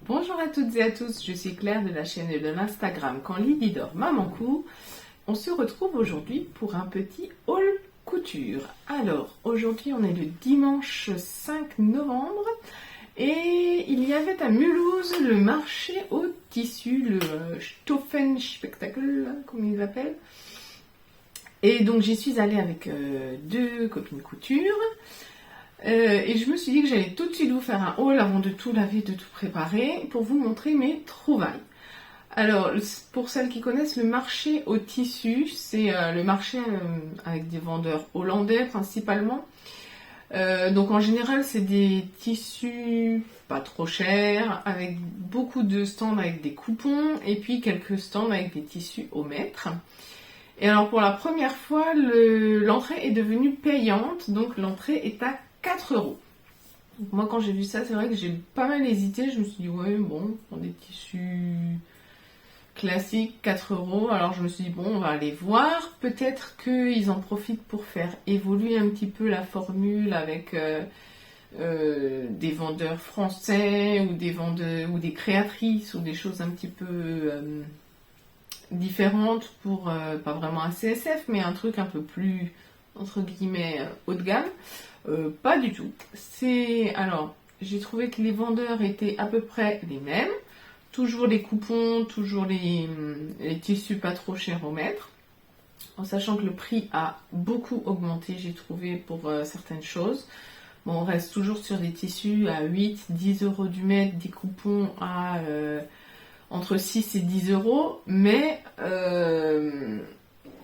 Bonjour à toutes et à tous, je suis Claire de la chaîne de l'Instagram Quand Lydie dort, Maman court. On se retrouve aujourd'hui pour un petit haul couture. Alors, aujourd'hui on est le dimanche 5 novembre et il y avait à Mulhouse le marché au tissu, le Stoffenspectakel, comme ils l'appellent. Et donc j'y suis allée avec deux copines couture. Et je me suis dit que j'allais tout de suite vous faire un haul avant de tout laver, de tout préparer, pour vous montrer mes trouvailles. Alors, pour celles qui connaissent, le marché au tissu, c'est le marché avec des vendeurs hollandais principalement. Donc en général, c'est des tissus pas trop chers, avec beaucoup de stands avec des coupons, et puis quelques stands avec des tissus au mètre. Et alors pour la première fois, l'entrée est devenue payante, donc l'entrée est à 4 €. Donc moi quand j'ai vu ça, c'est vrai que j'ai pas mal hésité, je me suis dit ouais bon, pour des tissus classiques, 4 €, alors je me suis dit bon, on va aller voir, peut-être qu'ils en profitent pour faire évoluer un petit peu la formule avec des vendeurs français ou des vendeurs ou des créatrices ou des choses un petit peu différentes pour pas vraiment un CSF mais un truc un peu plus entre guillemets haut de gamme. Pas du tout. Alors, j'ai trouvé que les vendeurs étaient à peu près les mêmes. Toujours les coupons, toujours les tissus pas trop chers au mètre. En sachant que le prix a beaucoup augmenté, j'ai trouvé, pour certaines choses. Bon, on reste toujours sur des tissus à 8, 10 € du mètre, des coupons à entre 6 et 10 €, mais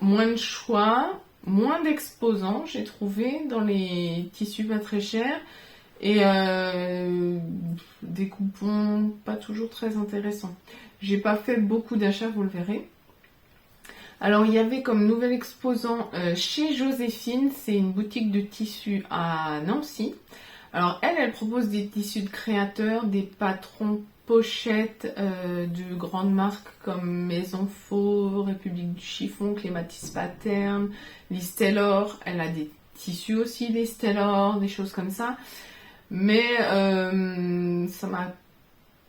moins de choix. Moins d'exposants, j'ai trouvé, dans les tissus pas très chers. Et des coupons pas toujours très intéressants. J'ai pas fait beaucoup d'achats, vous le verrez. Alors, il y avait comme nouvel exposant chez Joséphine, c'est une boutique de tissus à Nancy. Alors, elle propose des tissus de créateurs, des patrons pochettes de grandes marques comme Maison Faux, République du Chiffon, Clématis Pattern, Liz Taylor. Elle a des tissus aussi, Liz Taylor, des choses comme ça. Mais ça m'a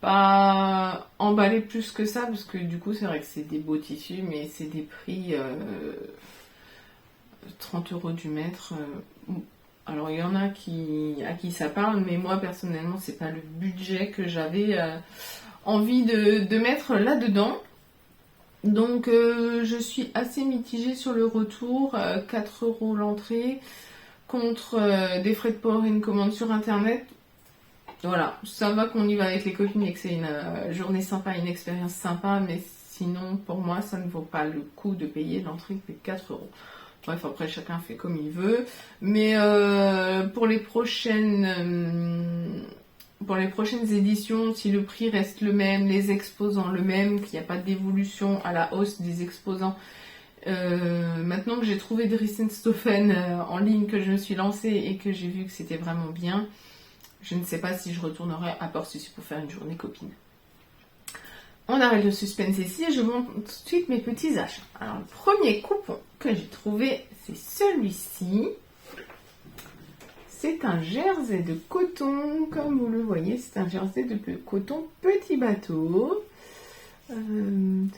pas emballé plus que ça, parce que du coup, c'est vrai que c'est des beaux tissus, mais c'est des prix 30 € du mètre. Alors il y en a à qui ça parle, mais moi personnellement c'est pas le budget que j'avais envie de mettre là-dedans. Donc je suis assez mitigée sur le retour, 4 € l'entrée, contre des frais de port et une commande sur internet. Voilà, ça va qu'on y va avec les copines et que c'est une journée sympa, une expérience sympa, mais sinon pour moi ça ne vaut pas le coup de payer l'entrée de 4 €. Bref, après chacun fait comme il veut. Mais pour les prochaines éditions, si le prix reste le même, les exposants le même, qu'il n'y a pas d'évolution à la hausse des exposants, maintenant que j'ai trouvé Dries & Stoffen en ligne, que je me suis lancée et que j'ai vu que c'était vraiment bien, je ne sais pas si je retournerai à Port-Suisse pour faire une journée copine. On arrête le suspense ici et je vous montre tout de suite mes petits achats. Alors, le premier coupon que j'ai trouvé, c'est celui-ci. C'est un jersey de coton, comme vous le voyez, c'est un jersey de coton petit bateau. C'est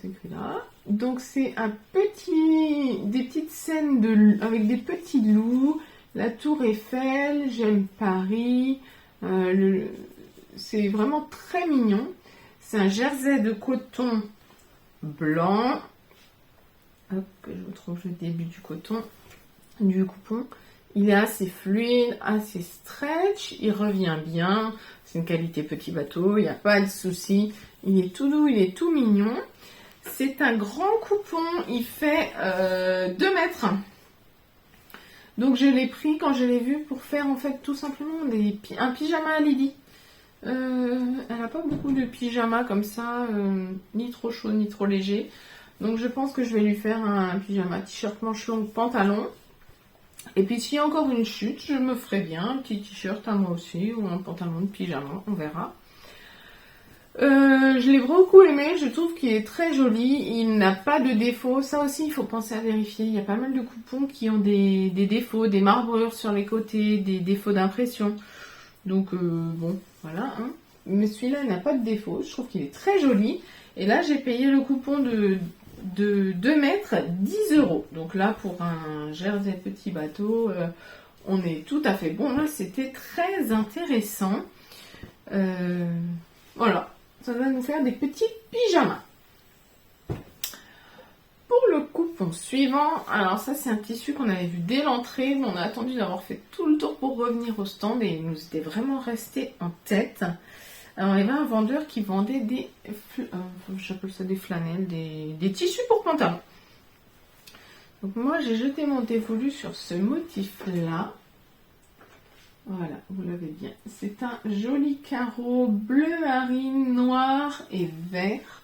écrit là. Donc, c'est des petites scènes avec des petits loups, la Tour Eiffel, j'aime Paris. C'est vraiment très mignon. C'est un jersey de coton blanc. Hop, que je vous trouve le début du coupon. Il est assez fluide, assez stretch. Il revient bien. C'est une qualité petit bateau. Il n'y a pas de souci. Il est tout doux, il est tout mignon. C'est un grand coupon. Il fait 2 mètres. Donc je l'ai pris quand je l'ai vu pour faire en fait tout simplement un pyjama à Lydie. Elle n'a pas beaucoup de pyjamas comme ça, ni trop chaud ni trop léger. Donc je pense que je vais lui faire un pyjama t-shirt manche longue pantalon. Et puis s'il y a encore une chute, je me ferai bien un petit t-shirt à moi aussi ou un pantalon de pyjama, on verra. Je l'ai beaucoup aimé, je trouve qu'il est très joli, il n'a pas de défauts. Ça aussi il faut penser à vérifier, il y a pas mal de coupons qui ont des défauts, des marbrures sur les côtés, des défauts d'impression. Donc bon, voilà. Hein. mais celui-là n'a pas de défaut. Je trouve qu'il est très joli. Et là, j'ai payé le coupon de 2 mètres, 10 €. Donc là, pour un jersey petit bateau, on est tout à fait bon. Là, c'était très intéressant. Voilà, ça va nous faire des petits pyjamas. Pour le coupon suivant, alors ça c'est un tissu qu'on avait vu dès l'entrée, mais on a attendu d'avoir fait tout le tour pour revenir au stand et il nous était vraiment resté en tête. Alors il y avait un vendeur qui vendait des, j'appelle ça des flanelles, des tissus pour pantalons. Donc moi j'ai jeté mon dévolu sur ce motif-là. Voilà, vous l'avez bien. C'est un joli carreau bleu marine, noir et vert.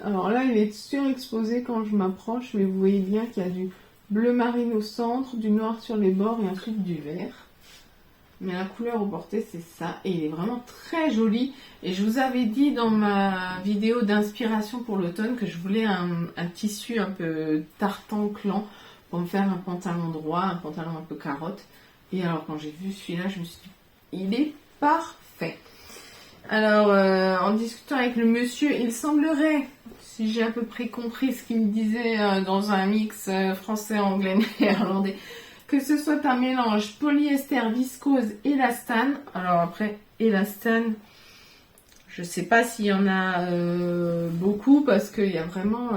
Alors là, il est surexposé quand je m'approche, mais vous voyez bien qu'il y a du bleu marine au centre, du noir sur les bords et ensuite du vert. Mais la couleur au porté, c'est ça. Et il est vraiment très joli. Et je vous avais dit dans ma vidéo d'inspiration pour l'automne que je voulais un tissu un peu tartan clan pour me faire un pantalon droit, un pantalon un peu carotte. Et alors quand j'ai vu celui-là, je me suis dit, il est parfait. Alors en discutant avec le monsieur, il semblerait, si j'ai à peu près compris ce qu'il me disait dans un mix français, anglais, néerlandais, que ce soit un mélange polyester, viscose, élastane. Alors après, élastane, je sais pas s'il y en a beaucoup parce qu'il y a vraiment...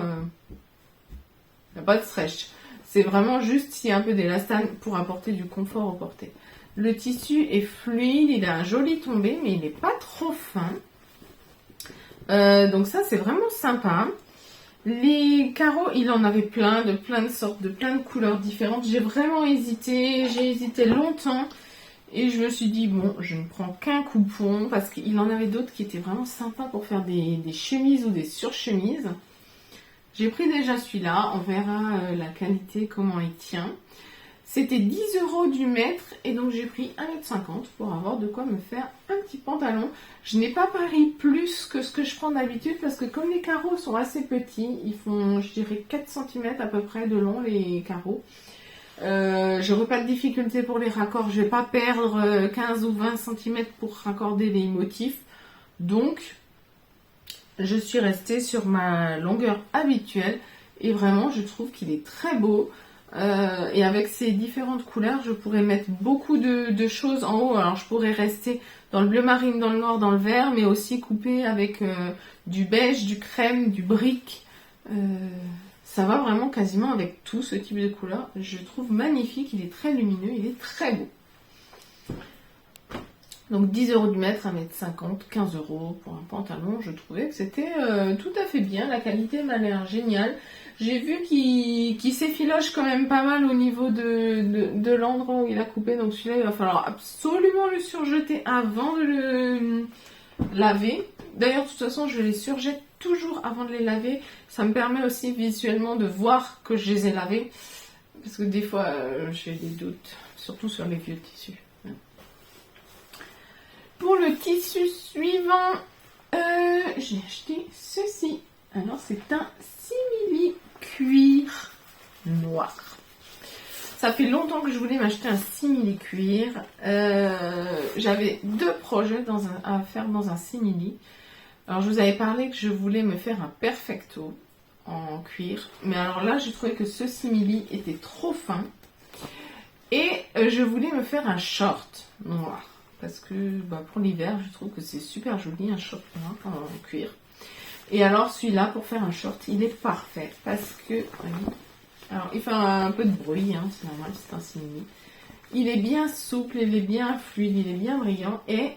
il n'y a pas de stretch. C'est vraiment juste s'il y a un peu d'élastane pour apporter du confort au porté. Le tissu est fluide, il a un joli tombé, mais il n'est pas trop fin. Donc ça, c'est vraiment sympa. Les carreaux, il en avait plein de sortes, de plein de couleurs différentes. J'ai vraiment hésité, j'ai hésité longtemps. Et je me suis dit, bon, je ne prends qu'un coupon, parce qu'il en avait d'autres qui étaient vraiment sympas pour faire des chemises ou des surchemises. J'ai pris déjà celui-là, on verra la qualité, comment il tient. C'était 10 € du mètre et donc j'ai pris 1,50 m pour avoir de quoi me faire un petit pantalon. Je n'ai pas parié plus que ce que je prends d'habitude parce que comme les carreaux sont assez petits, ils font je dirais 4 cm à peu près de long les carreaux. J'aurai pas de difficulté pour les raccords, je vais pas perdre 15 ou 20 cm pour raccorder les motifs. Donc je suis restée sur ma longueur habituelle et vraiment je trouve qu'il est très beau. Et avec ces différentes couleurs, je pourrais mettre beaucoup de choses en haut. Alors je pourrais rester dans le bleu marine, dans le noir, dans le vert, mais aussi couper avec du beige, du crème, du brique. Ça va vraiment quasiment avec tout ce type de couleur. Je trouve magnifique, il est très lumineux, il est très beau. Donc 10 € du mètre, 1,50 m, 15 € pour un pantalon. Je trouvais que c'était tout à fait bien. La qualité m'a l'air géniale. J'ai vu qu'il s'effiloche quand même pas mal au niveau de l'endroit où il a coupé. Donc celui-là, il va falloir absolument le surjeter avant de le laver. D'ailleurs, de toute façon, je les surjette toujours avant de les laver. Ça me permet aussi visuellement de voir que je les ai lavés. Parce que des fois, j'ai des doutes, surtout sur les vieux tissus. Pour le tissu suivant, j'ai acheté ceci. Alors, c'est un simili cuir noir. Ça fait longtemps que je voulais m'acheter un simili cuir. J'avais 2 projets à faire dans un simili. Alors, je vous avais parlé que je voulais me faire un perfecto en cuir. Mais alors là, j'ai trouvé que ce simili était trop fin. Et je voulais me faire un short noir. Parce que pour l'hiver, je trouve que c'est super joli, un short noir en cuir. Et alors celui-là, pour faire un short, il est parfait. Parce que, alors il fait un peu de bruit, hein, c'est normal, c'est un simili. Il est bien souple, il est bien fluide, il est bien brillant et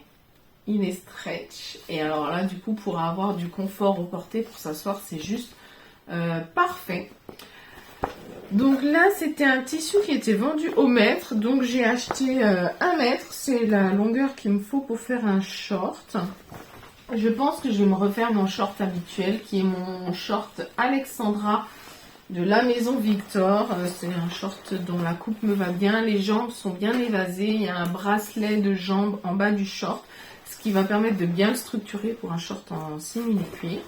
il est stretch. Et alors là, du coup, pour avoir du confort au porté, pour s'asseoir, c'est juste parfait. Donc là, c'était un tissu qui était vendu au mètre. Donc j'ai acheté 1 mètre. C'est la longueur qu'il me faut pour faire un short. Je pense que je vais me refaire mon short habituel, qui est mon short Alexandra de la maison Victor. C'est un short dont la coupe me va bien. Les jambes sont bien évasées. Il y a un bracelet de jambes en bas du short, ce qui va permettre de bien le structurer pour un short en simili cuir.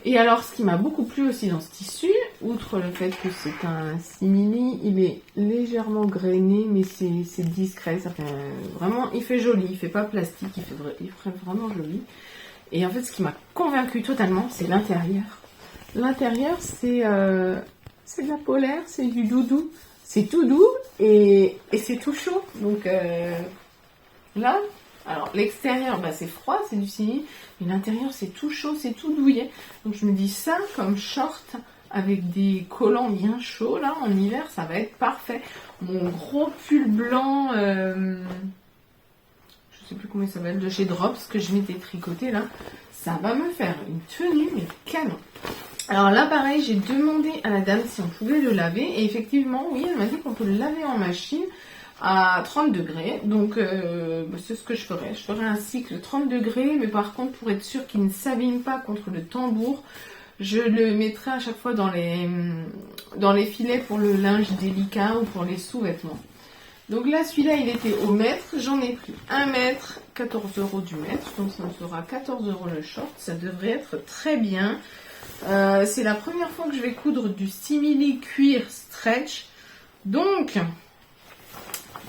Et alors, ce qui m'a beaucoup plu aussi dans ce tissu, outre le fait que c'est un simili, il est légèrement grainé, mais c'est discret. Ça fait vraiment, il fait joli, il fait pas plastique, il fait vraiment joli. Et en fait, ce qui m'a convaincu totalement, c'est l'intérieur. L'intérieur, c'est de la polaire, c'est du doudou, c'est tout doux et c'est tout chaud. Donc là. Alors, l'extérieur, bah, c'est froid, c'est du simili, mais l'intérieur, c'est tout chaud, c'est tout douillet. Donc, je me dis ça, comme short, avec des collants bien chauds, là, en hiver, ça va être parfait. Mon gros pull blanc, je sais plus comment il s'appelle, de chez Drops, que je m'étais tricoté, là, ça va me faire une tenue, mais canon. Alors là, pareil, j'ai demandé à la dame si on pouvait le laver, et effectivement, oui, elle m'a dit qu'on peut le laver en machine, à 30 degrés, donc c'est ce que je ferai. Je ferai un cycle 30 degrés, mais par contre, pour être sûr qu'il ne s'abîme pas contre le tambour, je le mettrai à chaque fois dans les filets pour le linge délicat ou pour les sous-vêtements. Donc là, celui-là, il était au mètre. J'en ai pris 1 mètre, 14 € du mètre, donc ça me fera 14 € le short. Ça devrait être très bien. C'est la première fois que je vais coudre du simili cuir stretch, donc...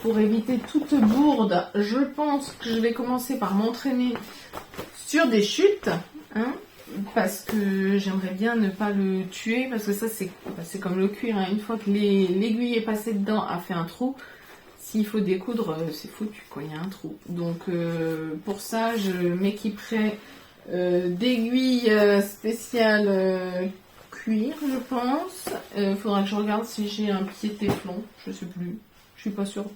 Pour éviter toute bourde, je pense que je vais commencer par m'entraîner sur des chutes, hein, parce que j'aimerais bien ne pas le tuer, parce que ça c'est comme le cuir, hein, une fois que l'aiguille est passée dedans, a fait un trou, s'il faut découdre, c'est foutu, quoi, il y a un trou. Donc pour ça, je m'équiperai d'aiguilles spéciales cuir, je pense. Il faudra que je regarde si j'ai un pied téflon, je sais plus, je suis pas sûre.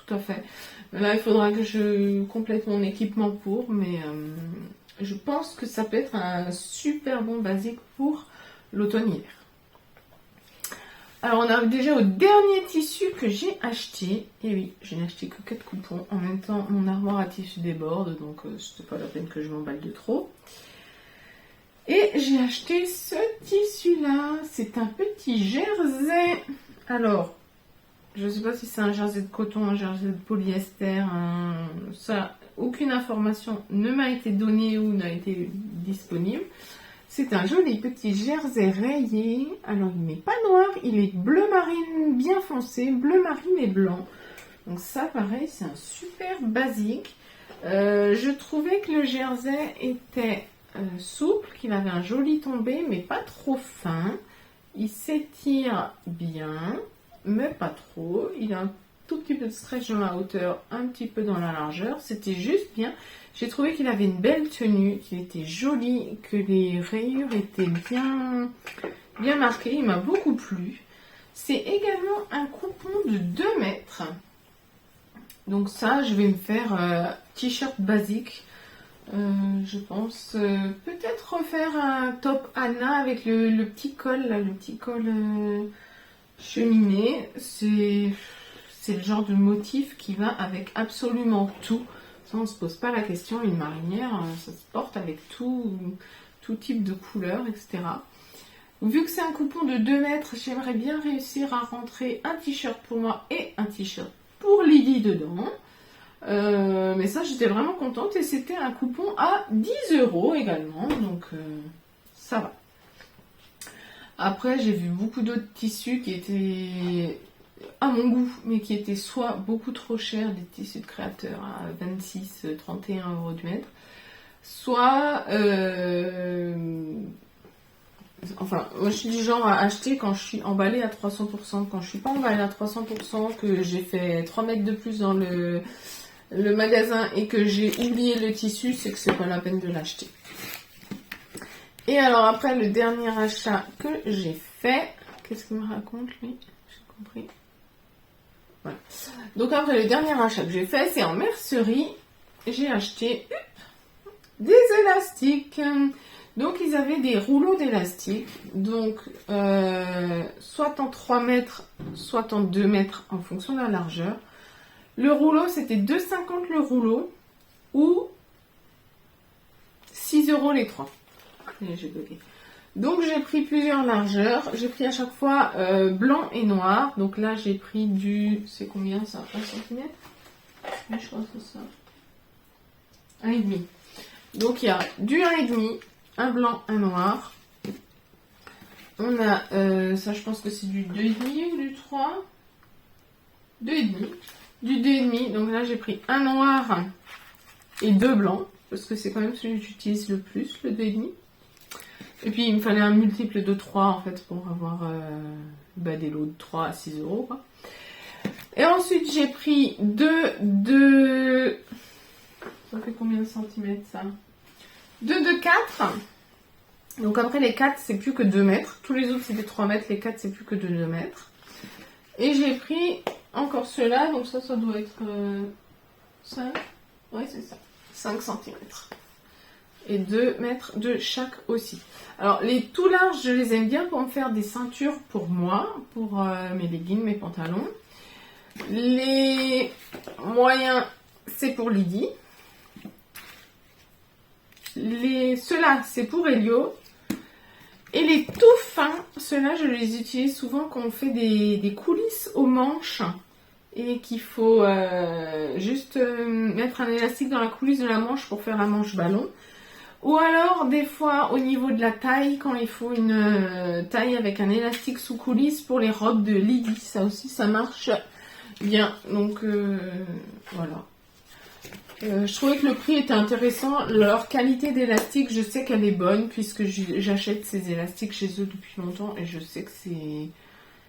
Tout à fait. Là, il faudra que je complète mon équipement pour, mais je pense que ça peut être un super bon basique pour l'automne-hiver. Alors, on arrive déjà au dernier tissu que j'ai acheté. Et oui, je n'ai acheté que 4 coupons. En même temps, mon armoire à tissu déborde, donc c'est pas la peine que je m'emballe de trop. Et j'ai acheté ce tissu-là. C'est un petit jersey. Alors... Je ne sais pas si c'est un jersey de coton, un jersey de polyester, ça, aucune information ne m'a été donnée ou n'a été disponible. C'est un joli petit jersey rayé. Alors, il n'est pas noir, il est bleu marine bien foncé, bleu marine et blanc. Donc ça, pareil, c'est un super basique. Je trouvais que le jersey était souple, qu'il avait un joli tombé, mais pas trop fin. Il s'étire bien, mais pas trop. Il a un tout petit peu de stretch dans la hauteur, un petit peu dans la largeur. C'était juste bien. J'ai trouvé qu'il avait une belle tenue, qu'il était joli, que les rayures étaient bien marquées. Il m'a beaucoup plu. C'est également un coupon de 2 mètres. Donc ça, je vais me faire t-shirt basique. Je pense peut-être refaire un top Anna avec le petit col, là, le petit col cheminé. C'est le genre de motif qui va avec absolument tout. Ça, on ne se pose pas la question. Une marinière, ça se porte avec tout type de couleur, etc. Vu que c'est un coupon de 2 mètres, j'aimerais bien réussir à rentrer un t-shirt pour moi et un t-shirt pour Lydie dedans. Mais ça, j'étais vraiment contente et c'était un coupon à 10 € également, donc ça va. Après, j'ai vu beaucoup d'autres tissus qui étaient à mon goût, mais qui étaient soit beaucoup trop chers, des tissus de créateurs à 26-31 € du mètre, soit... Enfin, moi je suis du genre à acheter quand je suis emballée à 300%. Quand je suis pas emballée à 300%, que j'ai fait 3 mètres de plus dans le magasin et que j'ai oublié le tissu, c'est que c'est pas la peine de l'acheter. Et alors après, le dernier achat que j'ai fait, qu'est-ce qu'il me raconte lui? J'ai compris. Voilà. Donc après, le dernier achat que j'ai fait, c'est en mercerie. J'ai acheté des élastiques. Donc ils avaient des rouleaux d'élastique, donc soit en 3 mètres, soit en 2 mètres en fonction de la largeur. Le rouleau, c'était 2,50 le rouleau ou 6 € les 3. Et j'ai bugué. Donc j'ai pris plusieurs largeurs. J'ai pris à chaque fois blanc et noir. Donc là j'ai pris du... C'est combien ça? 1 cm? Je crois que c'est ça. 1,5. Donc il y a du 1,5, un blanc, un noir. On a, ça je pense que c'est du 2,5 ou du 3. 2,5. Du 2,5. Donc là j'ai pris un noir et deux blancs. Parce que c'est quand même celui que j'utilise le plus, le 2,5. Et puis il me fallait un multiple de 3 en fait pour avoir des lots de 3 à 6 euros quoi. Et ensuite j'ai pris deux... Ça fait combien de centimètres ça? 2 de 4. Donc après les 4 c'est plus que 2 mètres. Tous les autres c'était 3 mètres, les 4 c'est plus que 2 mètres. Et j'ai pris encore ceux-là, donc ça doit être 5. Ouais c'est ça, 5 centimètres. Et 2 mètres de chaque aussi. Alors les tout larges je les aime bien pour me faire des ceintures pour moi, pour mes leggings, mes pantalons. Les moyens c'est pour Lydie. Ceux-là c'est pour Elio. Et les tout fins, ceux-là je les utilise souvent quand on fait des coulisses aux manches et qu'il faut juste mettre un élastique dans la coulisse de la manche pour faire la manche ballon. Ou alors des fois au niveau de la taille, quand il faut une taille avec un élastique sous coulisse pour les robes de Lydie. Ça aussi ça marche bien. Donc voilà. Je trouvais que le prix était intéressant. Leur qualité d'élastique, je sais qu'elle est bonne puisque j'achète ces élastiques chez eux depuis longtemps et je sais que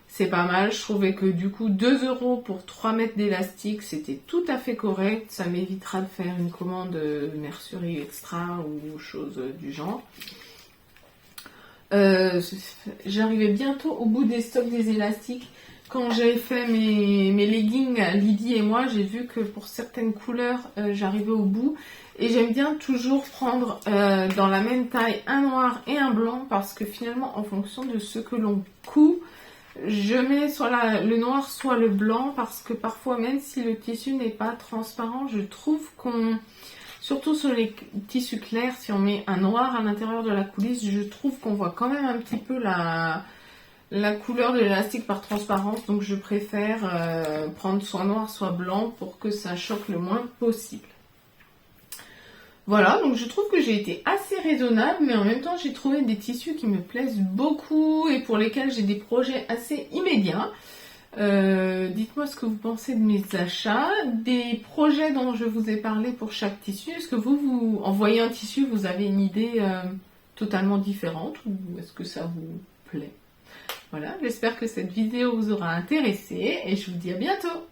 c'est pas mal. Je trouvais que du coup 2 euros pour 3 mètres d'élastique, c'était tout à fait correct. Ça m'évitera de faire une commande mercerie extra ou chose du genre. J'arrivais bientôt au bout des stocks des élastiques. Quand j'ai fait mes leggings, Lydie et moi, j'ai vu que pour certaines couleurs, j'arrivais au bout. Et j'aime bien toujours prendre dans la même taille un noir et un blanc parce que finalement, en fonction de ce que l'on coud, je mets soit le noir, soit le blanc parce que parfois, même si le tissu n'est pas transparent, je trouve surtout sur les tissus clairs, si on met un noir à l'intérieur de la coulisse, je trouve qu'on voit quand même un petit peu la couleur de l'élastique par transparence, donc je préfère prendre soit noir soit blanc pour que ça choque le moins possible. Voilà, donc je trouve que j'ai été assez raisonnable, mais en même temps j'ai trouvé des tissus qui me plaisent beaucoup et pour lesquels j'ai des projets assez immédiats. Dites-moi ce que vous pensez de mes achats, des projets dont je vous ai parlé pour chaque tissu. Est-ce que vous en voyant un tissu, vous avez une idée totalement différente ou est-ce que ça vous plaît? Voilà, j'espère que cette vidéo vous aura intéressé et je vous dis à bientôt.